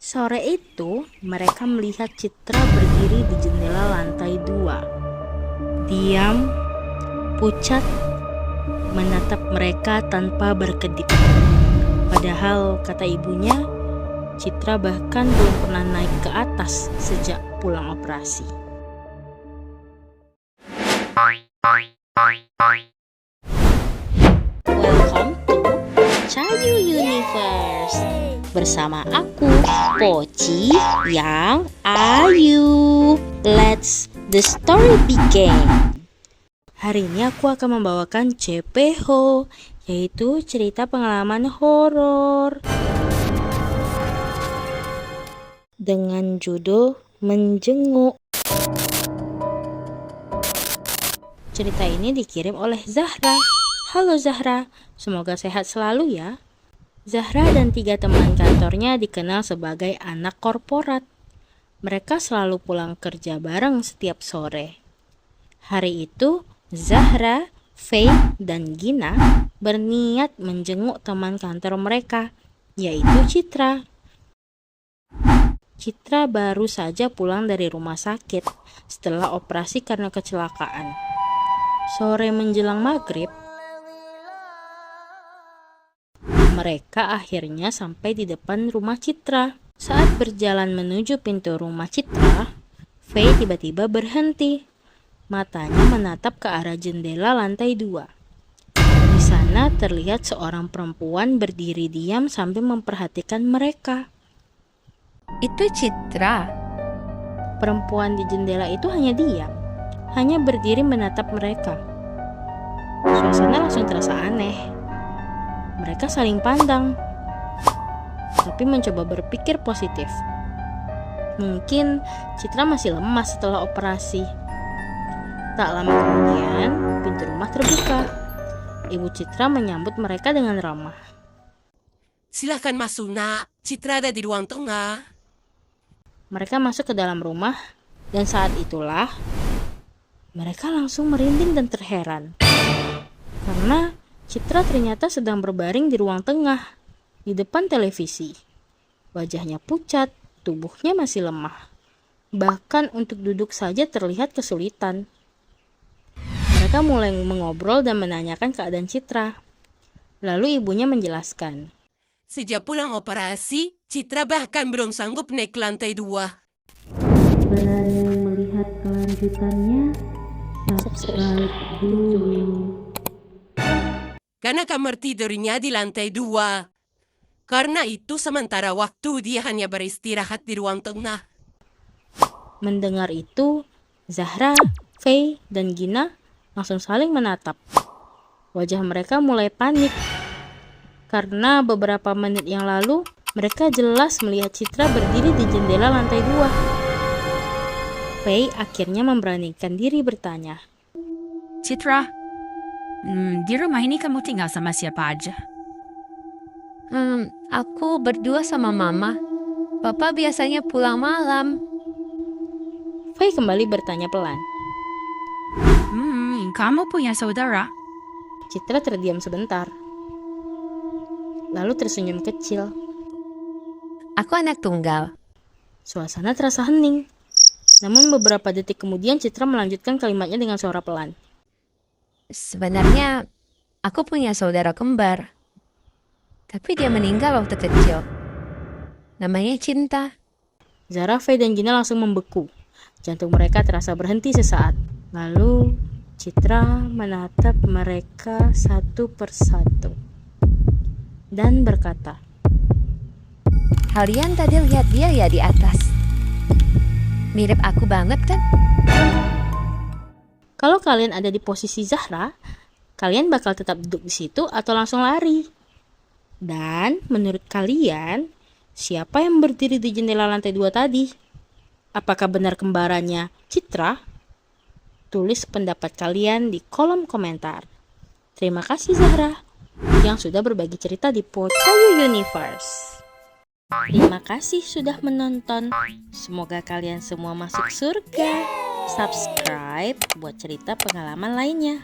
Sore itu, mereka melihat Citra berdiri di jendela lantai 2. Diam, pucat, menatap mereka tanpa berkedip. Padahal, kata ibunya, Citra bahkan belum pernah naik ke atas sejak pulang operasi. Welcome to Cayu Universe. Bersama aku, Poci yang Ayu. Let's the story begin. Hari ini aku akan membawakan CPH, yaitu cerita pengalaman horor dengan judul Menjenguk. Cerita ini dikirim oleh Zahra. Halo Zahra, semoga sehat selalu ya. Zahra dan 3 teman kantornya dikenal sebagai anak korporat. Mereka selalu pulang kerja bareng setiap sore. Hari itu, Zahra, Faye, dan Gina berniat menjenguk teman kantor mereka, yaitu Citra. Citra baru saja pulang dari rumah sakit setelah operasi karena kecelakaan. Sore menjelang maghrib, mereka akhirnya sampai di depan rumah Citra. Saat berjalan menuju pintu rumah Citra, Faye tiba-tiba berhenti. Matanya menatap ke arah jendela lantai 2. Di sana terlihat seorang perempuan berdiri diam sambil memperhatikan mereka. Itu Citra. Perempuan di jendela itu hanya diam, hanya berdiri menatap mereka. Suasana langsung terasa aneh. Mereka saling pandang, tapi mencoba berpikir positif. Mungkin Citra masih lemas setelah operasi. Tak lama kemudian, pintu rumah terbuka. Ibu Citra menyambut mereka dengan ramah. Silahkan masuk, Nak. Citra ada di ruang tengah. Mereka masuk ke dalam rumah, dan saat itulah mereka langsung merinding dan terheran. Karena Citra ternyata sedang berbaring di ruang tengah, di depan televisi. Wajahnya pucat, tubuhnya masih lemah. Bahkan untuk duduk saja terlihat kesulitan. Mereka mulai mengobrol dan menanyakan keadaan Citra. Lalu ibunya menjelaskan. Sejak pulang operasi, Citra bahkan belum sanggup naik ke lantai 2. Berani melihat kelanjutannya, subscribe dulu. Karena kamar tidurnya di lantai 2. Karena itu sementara waktu dia hanya beristirahat di ruang tengah. Mendengar itu, Zahra, Faye, dan Gina langsung saling menatap. Wajah mereka mulai panik. Karena beberapa menit yang lalu, mereka jelas melihat Citra berdiri di jendela lantai 2. Faye akhirnya memberanikan diri bertanya. Citra, di rumah ini kamu tinggal sama siapa aja? Aku berdua sama Mama. Papa biasanya pulang malam. Faye kembali bertanya pelan. Kamu punya saudara? Citra terdiam sebentar, lalu tersenyum kecil. Aku anak tunggal. Suasana terasa hening. Namun beberapa detik kemudian Citra melanjutkan kalimatnya dengan suara pelan. Sebenarnya aku punya saudara kembar. Tapi dia meninggal waktu kecil. Namanya Cinta. Zahra, Faye, dan Gina langsung membeku. Jantung mereka terasa berhenti sesaat. Lalu Citra menatap mereka satu persatu dan berkata, Kalian tadi lihat dia ya di atas. Mirip aku banget kan? kalau kalian ada di posisi Zahra, kalian bakal tetap duduk di situ atau langsung lari? Dan menurut kalian, siapa yang berdiri di jendela lantai 2 tadi? Apakah benar kembarannya Citra? Tulis pendapat kalian di kolom komentar. Terima kasih Zahra yang sudah berbagi cerita di Pocayu Universe. Terima kasih sudah menonton. Semoga kalian semua masuk surga. Subscribe buat cerita pengalaman lainnya.